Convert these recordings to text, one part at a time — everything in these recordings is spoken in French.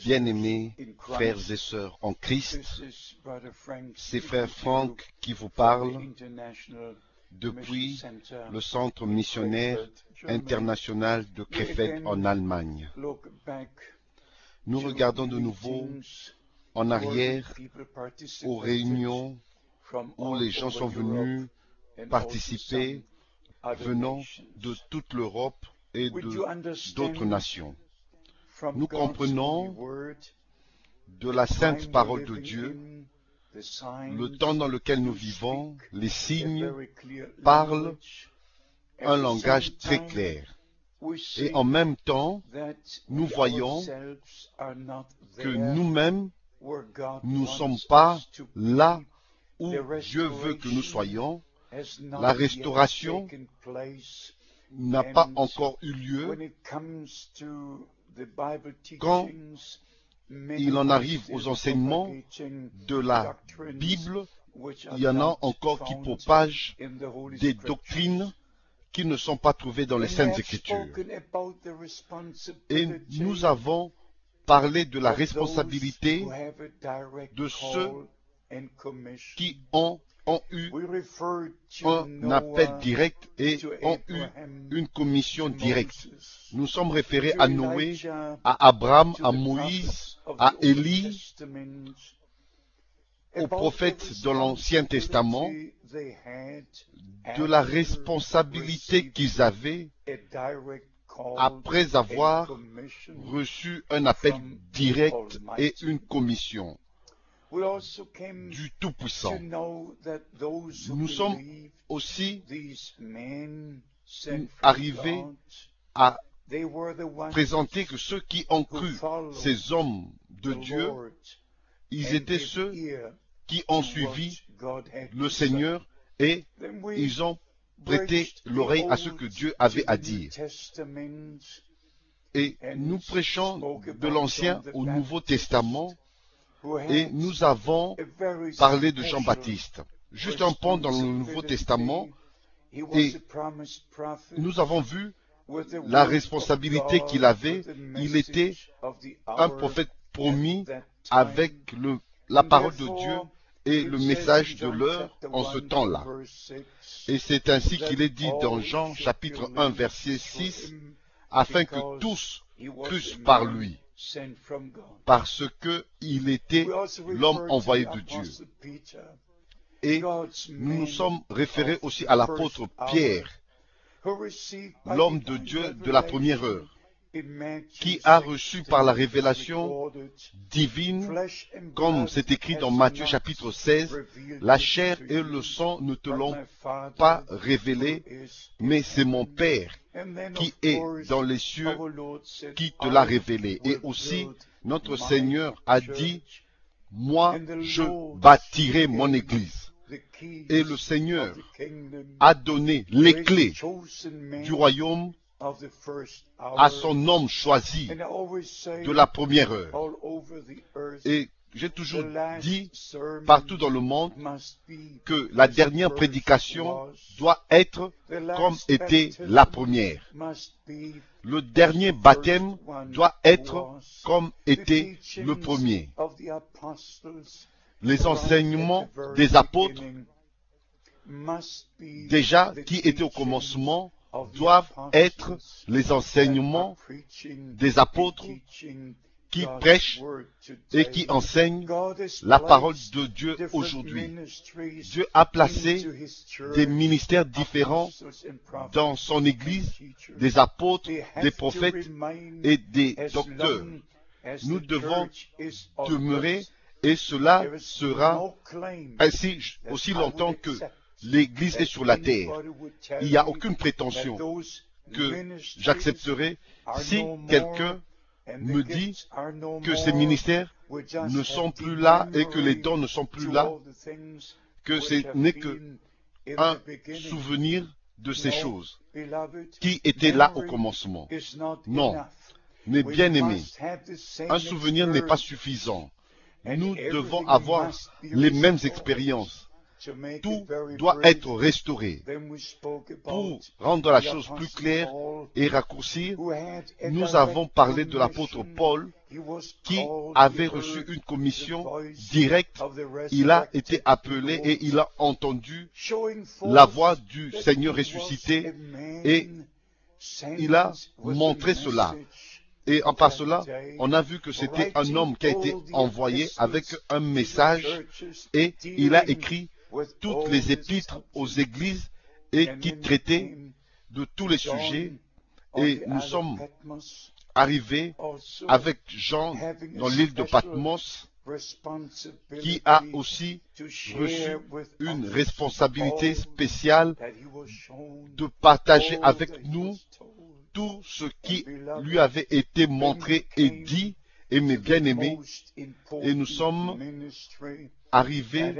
Bien-aimés frères et sœurs en Christ, c'est frère Frank qui vous parle depuis le centre missionnaire international de Krefeld en Allemagne. Nous regardons de nouveau en arrière aux réunions où les gens sont venus participer, venant de toute l'Europe et d'autres nations. Nous comprenons de la sainte parole de Dieu le temps dans lequel nous vivons. Les signes parlent un langage très clair. Et en même temps, nous voyons que nous-mêmes, nous ne sommes pas là où Dieu veut que nous soyons. La restauration n'a pas encore eu lieu. Quand il en arrive aux enseignements de la Bible, il y en a encore qui propagent des doctrines qui ne sont pas trouvées dans les Saintes Écritures. Et nous avons parlé de la responsabilité de ceux qui ont eu un appel direct et ont eu une commission directe. Nous sommes référés à Noé, à Abraham, à Moïse, à Élie, aux prophètes de l'Ancien Testament, de la responsabilité qu'ils avaient après avoir reçu un appel direct et une commission du Tout-Puissant. Nous sommes aussi arrivés à présenter que ceux qui ont cru ces hommes de Dieu, ils étaient ceux qui ont suivi le Seigneur et ils ont prêté l'oreille à ce que Dieu avait à dire. Et nous prêchons de l'Ancien au Nouveau Testament. Et nous avons parlé de Jean-Baptiste. Juste un point dans le Nouveau Testament, et nous avons vu la responsabilité qu'il avait. Il était un prophète promis avec la parole de Dieu et le message de l'heure en ce temps-là. Et c'est ainsi qu'il est dit dans Jean chapitre 1 verset 6, afin que tous crussent par lui, parce qu'il était l'homme envoyé de Dieu. Et nous nous sommes référés aussi à l'apôtre Pierre, l'homme de Dieu de la première heure, qui a reçu par la révélation divine, comme c'est écrit dans Matthieu chapitre 16, la chair et le sang ne te l'ont pas révélé, mais c'est mon Père qui est dans les cieux qui te l'a révélé. Et aussi, notre Seigneur a dit, moi, je bâtirai mon église. Et le Seigneur a donné les clés du royaume à son homme choisi de la première heure. Et j'ai toujours dit partout dans le monde que la dernière prédication doit être comme était la première. Le dernier baptême doit être comme était le premier. Les enseignements des apôtres, déjà qui étaient au commencement, doivent être les enseignements des apôtres qui prêchent et qui enseignent la parole de Dieu aujourd'hui. Dieu a placé des ministères différents dans son Église, des apôtres, des prophètes et des docteurs. Nous devons demeurer et cela sera ainsi aussi longtemps que l'Église est sur la terre. Il n'y a aucune prétention que j'accepterai si quelqu'un me dit que ces ministères ne sont plus là et que les dons ne sont plus là, que ce n'est qu'un souvenir de ces choses qui étaient là au commencement. Non, mais bien aimés, un souvenir n'est pas suffisant. Nous devons avoir les mêmes expériences. tout doit être restauré. Pour rendre la chose plus claire et raccourcir, nous avons parlé de l'apôtre Paul qui avait reçu une commission directe. Il a été appelé et il a entendu la voix du Seigneur ressuscité et il a montré cela. Et en par cela, on a vu que c'était un homme qui a été envoyé avec un message et il a écrit toutes les épîtres aux églises et qui traitait de tous les sujets. Et nous sommes arrivés avec Jean dans l'île de Patmos qui a aussi reçu une responsabilité spéciale de partager avec nous tout ce qui lui avait été montré et dit, et mes bien-aimés, et nous sommes arrivés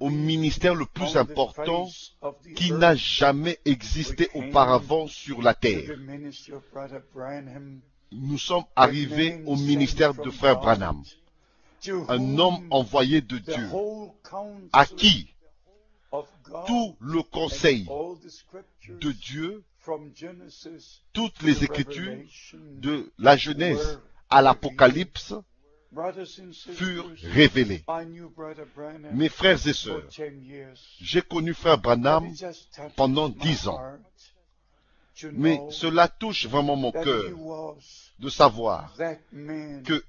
au ministère le plus important qui n'a jamais existé auparavant sur la terre. Nous sommes arrivés au ministère de Frère Branham, un homme envoyé de Dieu, à qui tout le conseil de Dieu, toutes les Écritures, de la Genèse à l'Apocalypse, furent révélées. Mes frères et sœurs, j'ai connu Frère Branham pendant 10 ans, mais cela touche vraiment mon cœur de savoir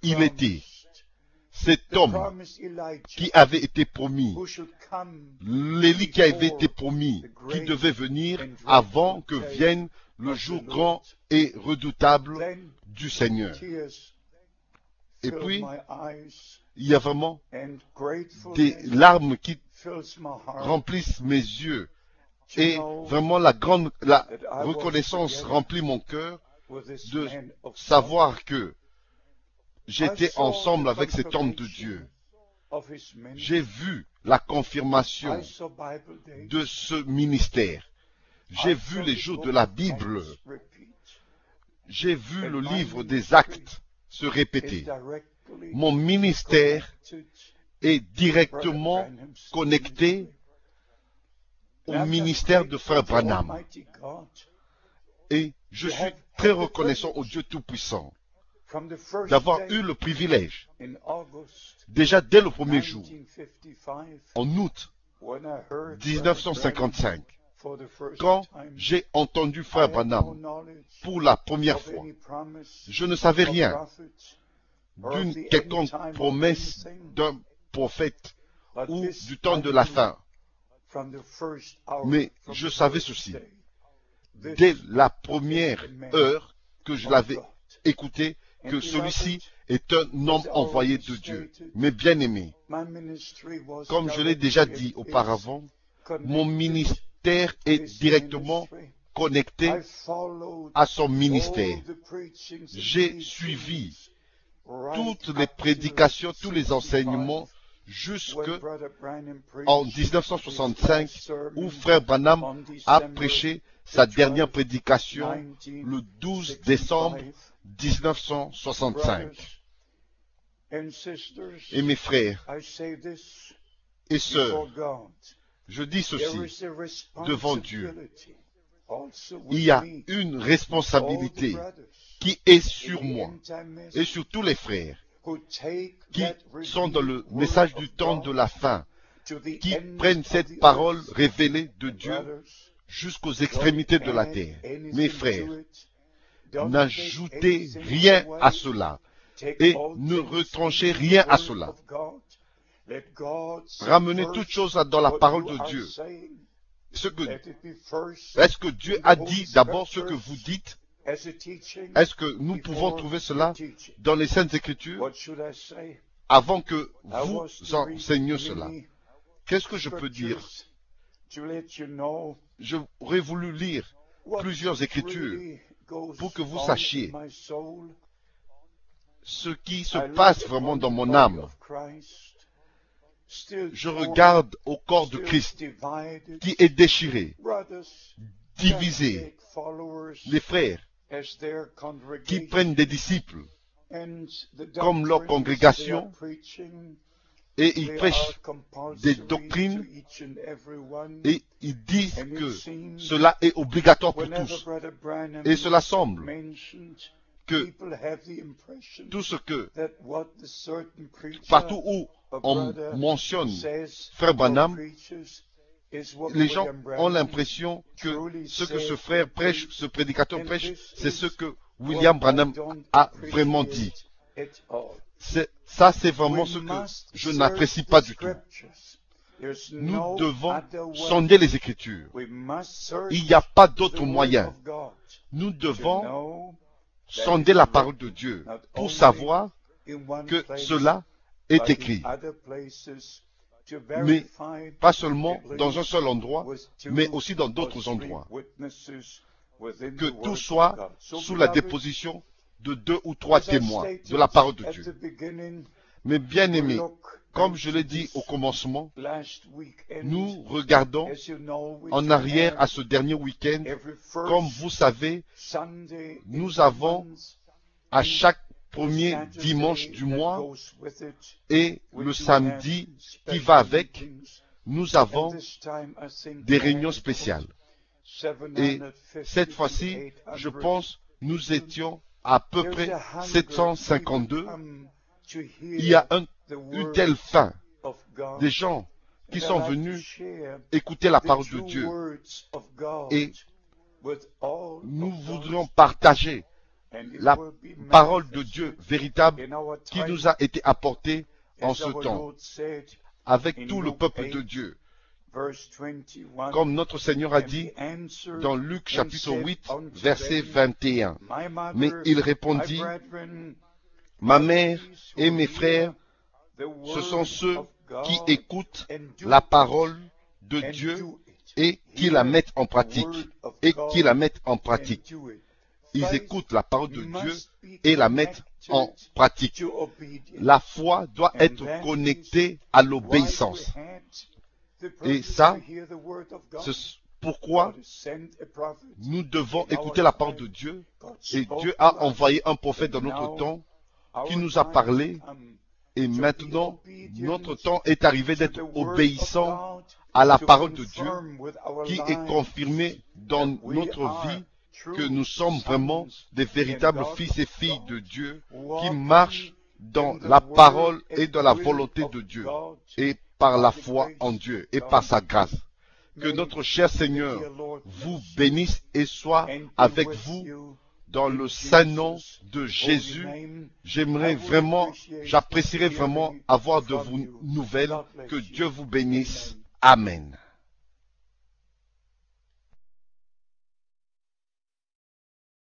qu'il était cet homme qui avait été promis, l'Élie qui avait été promis, qui devait venir avant que vienne le jour grand et redoutable du Seigneur. Et puis, il y a vraiment des larmes qui remplissent mes yeux. Et vraiment la reconnaissance remplit mon cœur de savoir que j'étais ensemble avec cet homme de Dieu. J'ai vu la confirmation de ce ministère. J'ai vu les jours de la Bible. J'ai vu le livre des Actes se répéter. Mon ministère est directement connecté au ministère de Frère Branham. Et je suis très reconnaissant au Dieu Tout-Puissant d'avoir eu le privilège, déjà dès le premier jour, en août 1955, quand j'ai entendu Frère Branham pour la première fois. Je ne savais rien d'une quelconque promesse d'un prophète ou du temps de la fin. Mais je savais ceci. Dès la première heure que je l'avais écouté, que celui-ci est un homme envoyé de Dieu. Mes bien-aimés, comme je l'ai déjà dit auparavant, mon ministère est directement connecté à son ministère. J'ai suivi toutes les prédications, tous les enseignements jusqu'en 1965 où Frère Branham a prêché sa dernière prédication le 12 décembre 1965. Et mes frères et sœurs, je dis ceci devant Dieu. Il y a une responsabilité qui est sur moi et sur tous les frères qui sont dans le message du temps de la fin, qui prennent cette parole révélée de Dieu jusqu'aux extrémités de la terre. Mes frères, n'ajoutez rien à cela et ne retranchez rien à cela. Ramenez toute chose dans la parole de Dieu. Est-ce que Dieu a dit d'abord ce que vous dites? Est-ce que nous pouvons trouver cela dans les Saintes Écritures avant que vous enseigniez cela? Qu'est-ce que je peux dire? J'aurais voulu lire plusieurs Écritures pour que vous sachiez ce qui se passe vraiment dans mon âme. Je regarde au corps de Christ qui est déchiré, divisé. Les frères qui prennent des disciples comme leur congrégation et ils prêchent des doctrines et ils disent que cela est obligatoire pour tous. Et cela semble que tout ce que, partout où on mentionne Frère Branham, les gens ont l'impression que ce que ce frère prêche, ce prédicateur prêche, c'est ce que William Branham a vraiment dit. Ça, c'est vraiment ce que je n'apprécie pas du tout. Nous devons sonder les Écritures. Il n'y a pas d'autre moyen. Nous devons sonder la parole de Dieu pour savoir que cela est écrit. Mais pas seulement dans un seul endroit, mais aussi dans d'autres endroits. Que tout soit sous la déposition de 2 ou 3 témoins de la parole de Dieu. Mais bien aimés, comme je l'ai dit au commencement, nous regardons en arrière à ce dernier week-end. Comme vous savez, nous avons à chaque premier dimanche du mois et le samedi qui va avec, nous avons des réunions spéciales. Et cette fois-ci, je pense, nous étions à peu près 752. Il y a une telle faim des gens qui sont venus écouter la parole de Dieu. Et nous voudrions partager la parole de Dieu véritable qui nous a été apportée en ce temps, avec tout le peuple de Dieu. Comme notre Seigneur a dit dans Luc chapitre 8, verset 21. Mais il répondit, ma mère et mes frères, ce sont ceux qui écoutent la parole de Dieu et qui la mettent en pratique. Ils écoutent la parole de Dieu et la mettent en pratique. La foi doit être connectée à l'obéissance. Et ça, c'est pourquoi nous devons écouter la parole de Dieu. Et Dieu a envoyé un prophète dans notre temps qui nous a parlé. Et maintenant, notre temps est arrivé d'être obéissant à la parole de Dieu qui est confirmée dans notre vie que nous sommes vraiment des véritables fils et filles de Dieu qui marchent dans la parole et dans la volonté de Dieu et par la foi en Dieu et par sa grâce. Que notre cher Seigneur vous bénisse et soit avec vous dans le saint nom de Jésus. J'apprécierais vraiment avoir de vos nouvelles. Que Dieu vous bénisse. Amen.